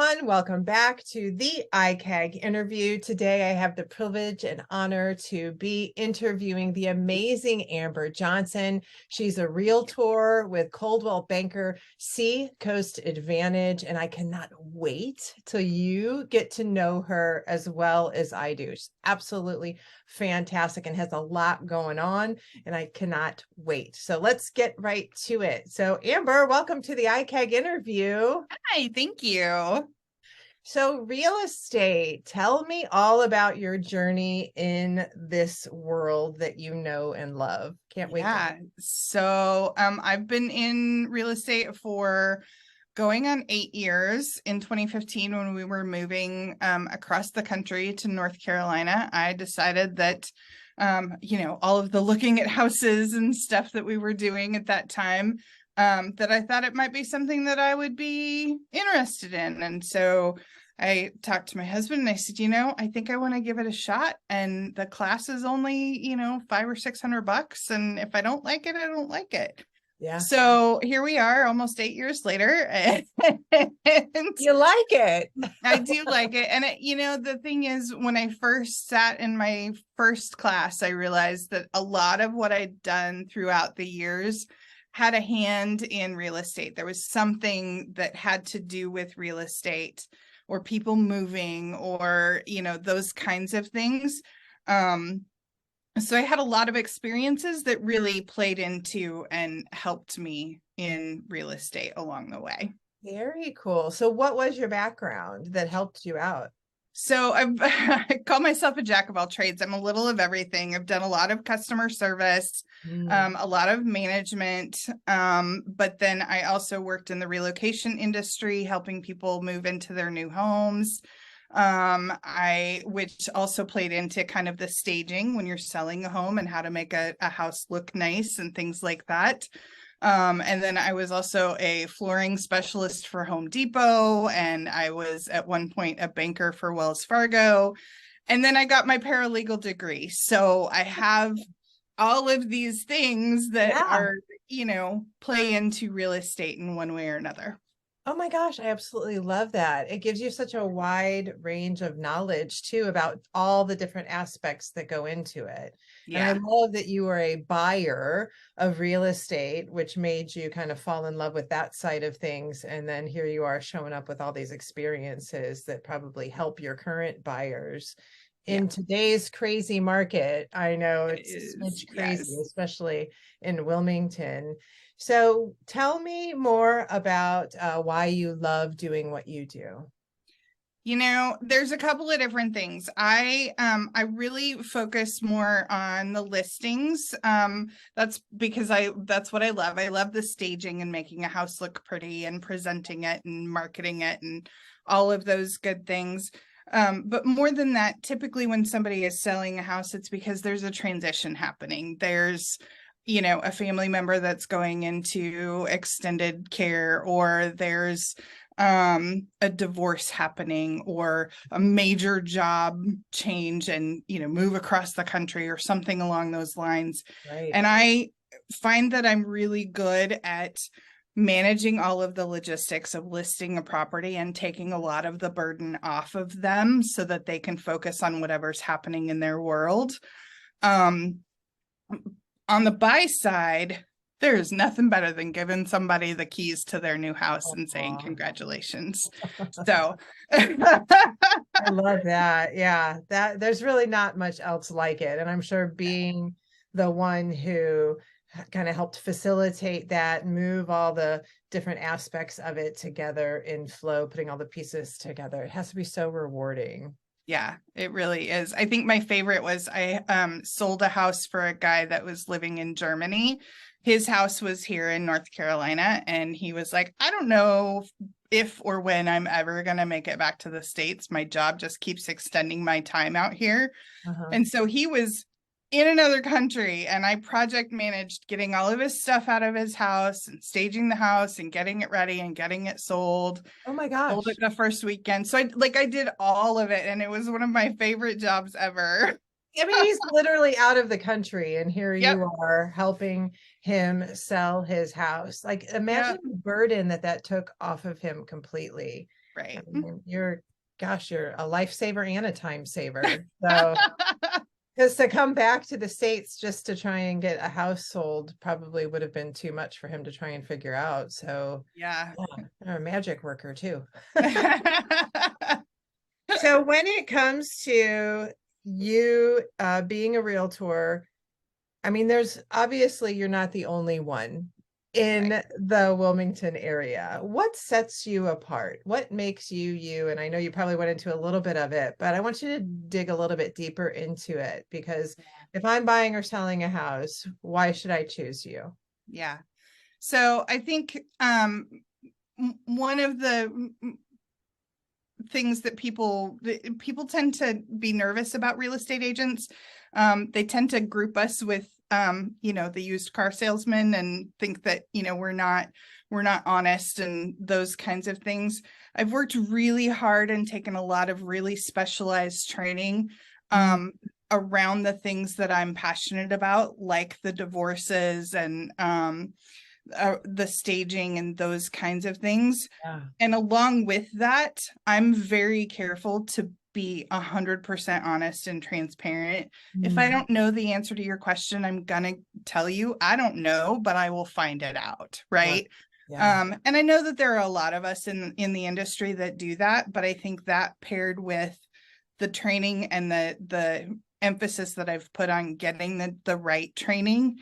everyone. Welcome back to the IKAGG interview. Today, I have the privilege and honor to be interviewing the amazing Amber Johnson. She's a realtor with Coldwell Banker Seacoast Advantage, and I cannot wait till you get to know her as well as I do. She's absolutely fantastic and has a lot going on, and I cannot wait. So let's get right to it. So Amber, welcome to the IKAGG interview. Hi, thank you. So real estate, tell me all about your journey in this world that you know and love. Can't wait. I've been in real estate for going on 8 years. In 2015, when we were moving across the country to North Carolina, I decided that all of the looking at houses and stuff that we were doing at that time, that I thought it might be something that I would be interested in. And so I talked to my husband and I said, I think I want to give it a shot. And the class is only, $500 or $600. And if I don't like it, I don't like it. Yeah. So here we are almost 8 years later. And you like it. I do like it. And the thing is, when I first sat in my first class, I realized that a lot of what I'd done throughout the years had a hand in real estate. There was something that had to do with real estate or people moving or, those kinds of things. So I had a lot of experiences that really played into and helped me in real estate along the way. Very cool. So what was your background that helped you out? So I call myself a jack of all trades. I'm a little of everything. I've done a lot of customer service, a lot of management, but then I also worked in the relocation industry, helping people move into their new homes, which also played into kind of the staging when you're selling a home and how to make a house look nice and things like that. And then I was also a flooring specialist for Home Depot, and I was at one point a banker for Wells Fargo. And then I got my paralegal degree. So I have all of these things that are, play into real estate in one way or another. Oh my gosh, I absolutely love that. It gives you such a wide range of knowledge too about all the different aspects that go into it. Yeah. And I love that you were a buyer of real estate, which made you kind of fall in love with that side of things. And then here you are showing up with all these experiences that probably help your current buyers in today's crazy market. I know it's crazy, especially in Wilmington. So tell me more about why you love doing what you do. There's a couple of different things. I really focus more on the listings. That's because that's what I love. I love the staging and making a house look pretty and presenting it and marketing it and all of those good things. But more than that, typically when somebody is selling a house, it's because there's a transition happening. There's a family member that's going into extended care, or there's a divorce happening, or a major job change and, move across the country or something along those lines. Right. And I find that I'm really good at managing all of the logistics of listing a property and taking a lot of the burden off of them so that they can focus on whatever's happening in their world. On the buy side, there is nothing better than giving somebody the keys to their new house and saying, congratulations. So I love that. Yeah, there's really not much else like it. And I'm sure being the one who kind of helped facilitate that, move all the different aspects of it together in flow, putting all the pieces together, it has to be so rewarding. Yeah, it really is. I think my favorite was I sold a house for a guy that was living in Germany. His house was here in North Carolina, and he was like, I don't know if or when I'm ever going to make it back to the States. My job just keeps extending my time out here. And so he was in another country, and I project managed getting all of his stuff out of his house and staging the house and getting it ready and getting it sold. Oh my gosh. Sold it the first weekend. So I did all of it, and it was one of my favorite jobs ever. I mean, he's literally out of the country, and here you are helping him sell his house. Like, imagine the burden that took off of him completely. Right. mean, gosh, you're a lifesaver and a time saver. So, because to come back to the States just to try and get a house sold probably would have been too much for him to try and figure out. So, Yeah. yeah, you're a magic worker too. So when it comes to you being a realtor, I mean, there's obviously you're not the only one in Right. the Wilmington area. What sets you apart? What makes you you? And I know you probably went into a little bit of it, but I want you to dig a little bit deeper into it because if I'm buying or selling a house, why should I choose you? Yeah. So I think one of the things that people tend to be nervous about real estate agents. They tend to group us with the used car salesman and think that we're not honest and those kinds of things. I've worked really hard and taken a lot of really specialized training around the things that I'm passionate about, like the divorces and the staging and those kinds of things. Yeah. And along with that, I'm very careful to be 100% honest and transparent. If I don't know the answer to your question, I'm gonna tell you I don't know, but I will find it out, right? Yeah. And I know that there are a lot of us in the industry that do that, but I think that paired with the training and the emphasis that I've put on getting the right training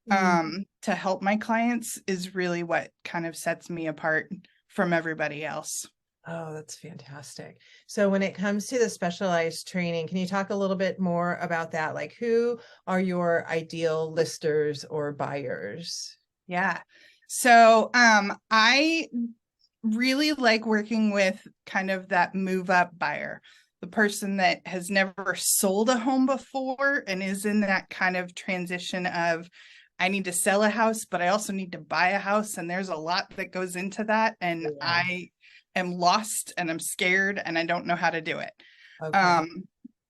to help my clients is really what kind of sets me apart from everybody else. Oh, that's fantastic. So when it comes to the specialized training, can you talk a little bit more about that? Like who are your ideal listers or buyers? Yeah. So I really like working with kind of that move up buyer, the person that has never sold a home before and is in that kind of transition of I need to sell a house, but I also need to buy a house. And there's a lot that goes into that. And I am lost and I'm scared and I don't know how to do it. Okay.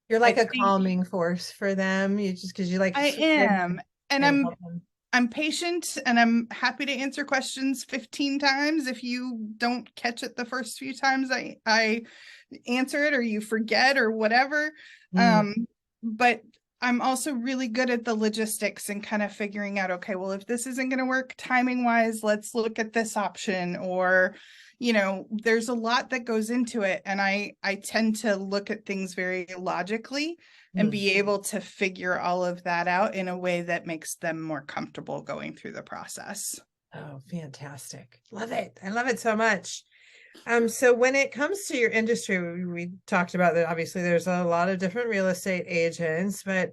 You're like I a think calming force for them. You just because you like I to am. And and help them. I'm patient and I'm happy to answer questions 15 times. If you don't catch it the first few times I answer it or you forget or whatever. But I'm also really good at the logistics and kind of figuring out, okay, well, if this isn't going to work timing wise, let's look at this option. Or, there's a lot that goes into it. And I tend to look at things very logically and be able to figure all of that out in a way that makes them more comfortable going through the process. Oh, fantastic. Love it. I love it so much. So when it comes to your industry, we talked about that obviously there's a lot of different real estate agents, but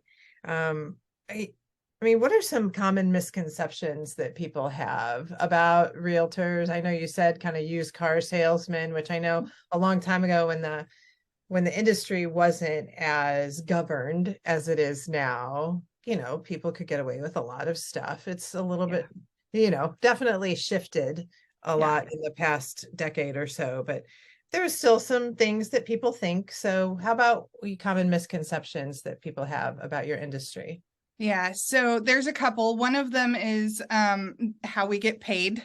I mean, what are some common misconceptions that people have about realtors? I know you said kind of used car salesmen, which I know a long time ago when the industry wasn't as governed as it is now, people could get away with a lot of stuff. It's a little bit, definitely shifted a lot in the past decade or so, but there's still some things that people think. So how about common misconceptions that people have about your industry? Yeah, so there's a couple. One of them is how we get paid.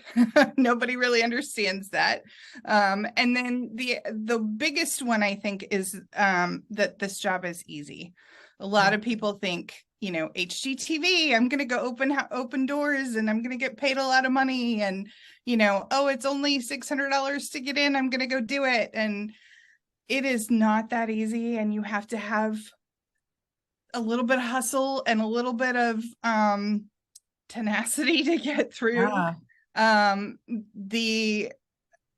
Nobody really understands that. And then the biggest one I think is that this job is easy. A lot of people think, HGTV, I'm going to go open doors and I'm going to get paid a lot of money. And, oh, it's only $600 to get in. I'm going to go do it. And it is not that easy. And you have to have a little bit of hustle and a little bit of tenacity to get through. The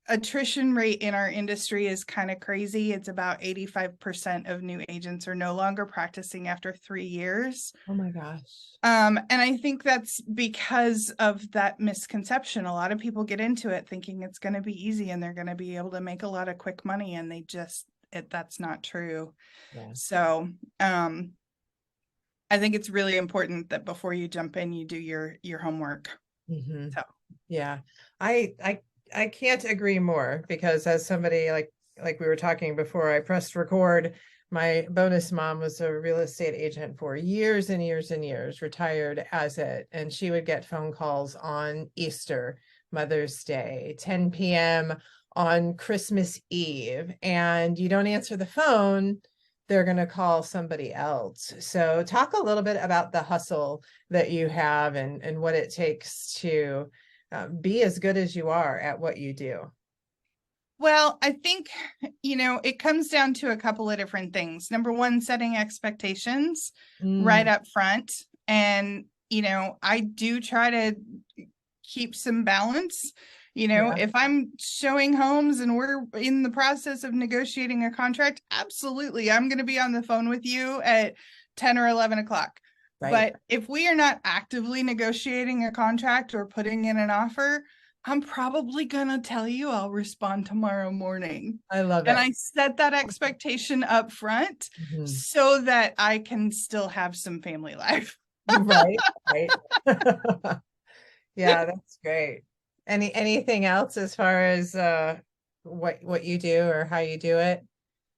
attrition rate in our industry is kind of crazy. It's about 85% of new agents are no longer practicing after 3 years. Oh my gosh. And I think that's because of that misconception. A lot of people get into it thinking it's going to be easy and they're going to be able to make a lot of quick money, and that's not true. Yeah. So, I think it's really important that before you jump in, you do your homework. So yeah, I can't agree more, because as somebody like we were talking before I pressed record, my bonus mom was a real estate agent for years and years and years, retired as it, and she would get phone calls on Easter, Mother's Day, 10 p.m. on Christmas Eve and you don't answer the phone, they're going to call somebody else. So talk a little bit about the hustle that you have and what it takes to be as good as you are at what you do. Well, I think, it comes down to a couple of different things. Number one, setting expectations right Mm, up front. And, I do try to keep some balance. yeah, If I'm showing homes and we're in the process of negotiating a contract, absolutely, I'm going to be on the phone with you at 10 or 11 o'clock. right. But if we are not actively negotiating a contract or putting in an offer, I'm probably going to tell you I'll respond tomorrow morning. I love And it. I set that expectation up front Mhm. so that I can still have some family life. Right, right. Yeah, that's great. Anything else as far as what you do or how you do it?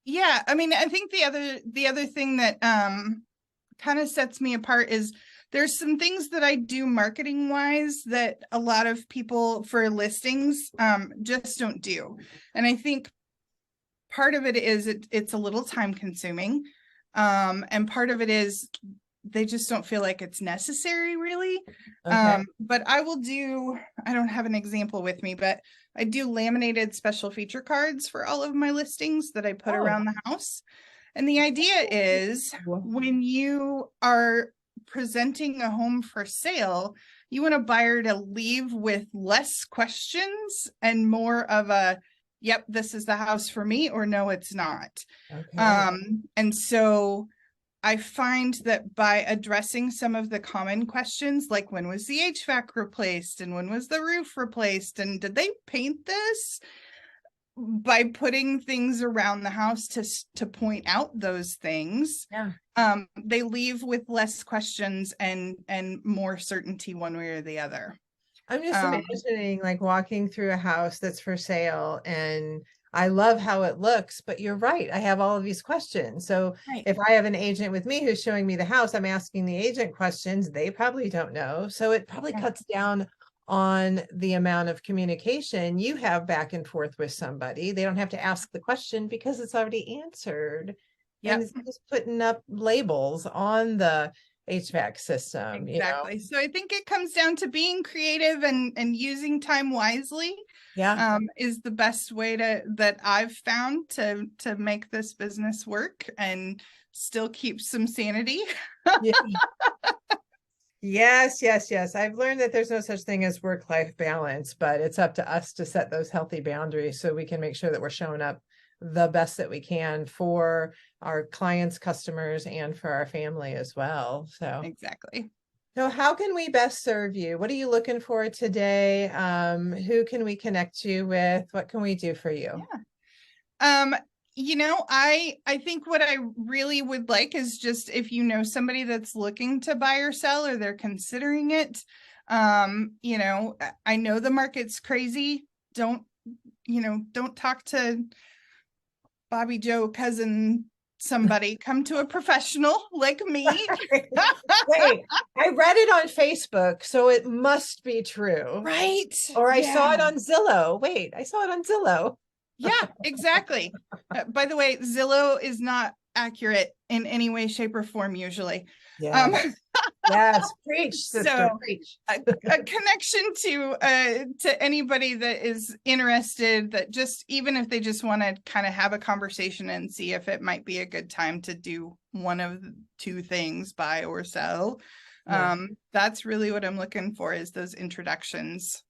Yeah, I mean, I think the other thing that kind of sets me apart is there's some things that I do marketing wise that a lot of people for listings just don't do. And I think part of it is it's a little time consuming. And part of it is they just don't feel like it's necessary really. Okay. But I don't have an example with me, but I do laminated special feature cards for all of my listings that I put Oh, around the house. And the idea is cool. when you are presenting a home for sale, you want a buyer to leave with less questions and more of a, yep, this is the house for me, or no, it's not. Okay. And so I find that by addressing some of the common questions, like when was the HVAC replaced and when was the roof replaced and did they paint this? By putting things around the house to point out those things, Yeah. they leave with less questions and more certainty one way or the other. I'm just Um, imagining like walking through a house that's for sale and I love how it looks, but you're right. I have all of these questions. So right. if I have an agent with me who's showing me the house, I'm asking the agent questions. They probably don't know. So it probably Yeah. cuts down on the amount of communication you have back and forth with somebody. They don't have to ask the question because it's already answered. And Yep. it's just putting up labels on the HVAC system, you know? Exactly. So I think it comes down to being creative and using time wisely, Yeah. is the best way that I've found to make this business work and still keep some sanity. Yeah. Yes, yes, yes. I've learned that there's no such thing as work-life balance, but it's up to us to set those healthy boundaries so we can make sure that we're showing up the best that we can for our clients, customers, and for our family as well. Exactly. So how can we best serve you? What are you looking for today? Who can we connect you with? What can we do for you? Yeah. Um, I think what I really would like is just if you know somebody that's looking to buy or sell or they're considering it, I know the market's crazy. Don't talk to Bobby Joe cousin somebody. Come to a professional like me. Wait, I read it on Facebook, so it must be true. Right. Or I saw it Yeah. on Zillow. Wait, I saw it on Zillow. Yeah, exactly. By the way, Zillow is not accurate in any way, shape, or form usually. Um, Yes. Yes. Preach, sister, so preach. a connection to anybody that is interested, that just even if they just want to kind of have a conversation and see if it might be a good time to do one of the two things, buy or sell. Yeah. That's really what I'm looking for, is those introductions.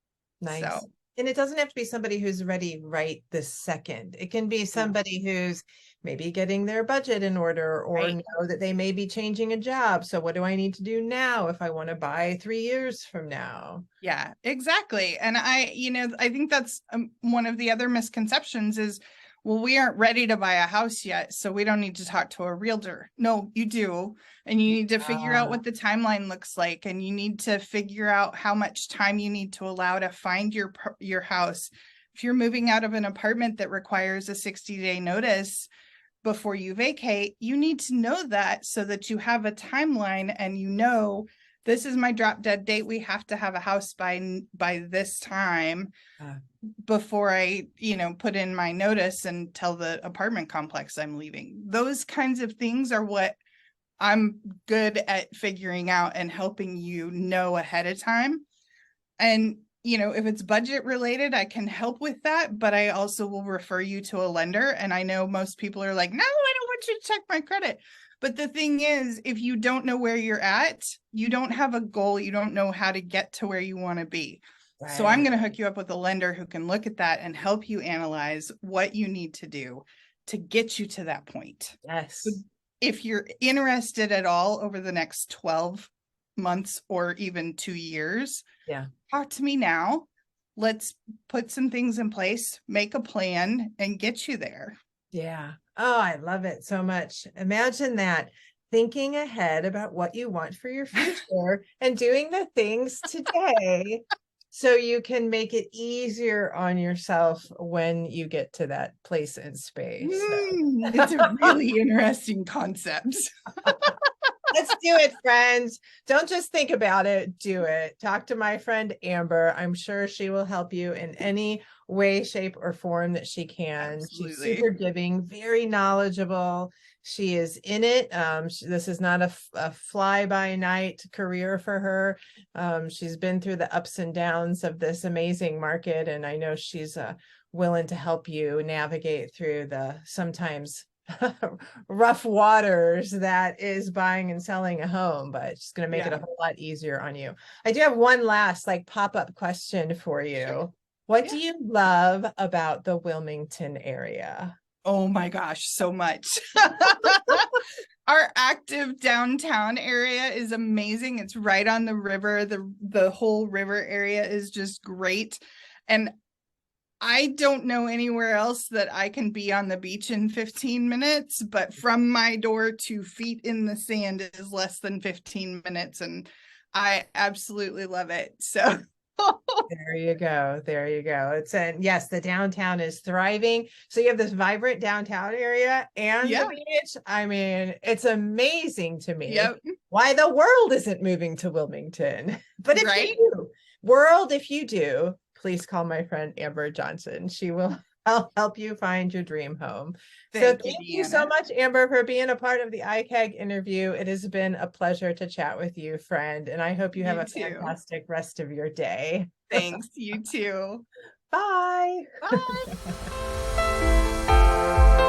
So Nice. And it doesn't have to be somebody who's ready right this second. It can be no, somebody who's maybe getting their budget in order or right. know that they may be changing a job. So what do I need to do now if I want to buy 3 years from now? Yeah, exactly. And I think that's one of the other misconceptions is, well, we aren't ready to buy a house yet, so we don't need to talk to a realtor. No, you do. And you need to figure out Ah, what the timeline looks like, and you need to figure out how much time you need to allow to find your house. If you're moving out of an apartment that requires a 60-day notice before you vacate, you need to know that so that you have a timeline and you know this is my drop dead date. We have to have a house by this time before I, put in my notice and tell the apartment complex I'm leaving. Those kinds of things are what I'm good at figuring out and helping you know ahead of time. And if it's budget related, I can help with that, but I also will refer you to a lender. And I know most people are like, no, I don't want you to check my credit. But the thing is, if you don't know where you're at, you don't have a goal, you don't know how to get to where you want to be. Right. So I'm going to hook you up with a lender who can look at that and help you analyze what you need to do to get you to that point. Yes. So if you're interested at all over the next 12 months or even 2 years, talk to me now. Let's put some things in place, make a plan, and get you there. Yeah. Oh, I love it so much. Imagine that, thinking ahead about what you want for your future and doing the things today so you can make it easier on yourself when you get to that place in space. It's a really interesting concept. Let's do it, friends. Don't just think about it, do it. Talk to my friend Amber. I'm sure she will help you in any way, shape, or form that she can. Absolutely. She's super giving, very knowledgeable. She is in it. This is not a fly-by-night career for her. She's been through the ups and downs of this amazing market, and I know she's willing to help you navigate through the sometimes rough waters that is buying and selling a home, but it's going to make it a whole lot easier on you. I do have one last pop-up question for you. Sure. What do you love about the Wilmington area? Oh my gosh, so much. Our active downtown area is amazing. It's right on the river. The whole river area is just great. And I don't know anywhere else that I can be on the beach in 15 minutes, but from my door to feet in the sand is less than 15 minutes. And I absolutely love it. So there you go. There you go. Yes, the downtown is thriving. So you have this vibrant downtown area and the beach. I mean, it's amazing to me why the world isn't moving to Wilmington. But if you do, world, if you do, please call my friend Amber Johnson. She will help you find your dream home. Thank you so much, Amber, for being a part of the IKAGG interview. It has been a pleasure to chat with you, friend. And I hope you have a fantastic rest of your day. Thanks. You too. Bye. Bye.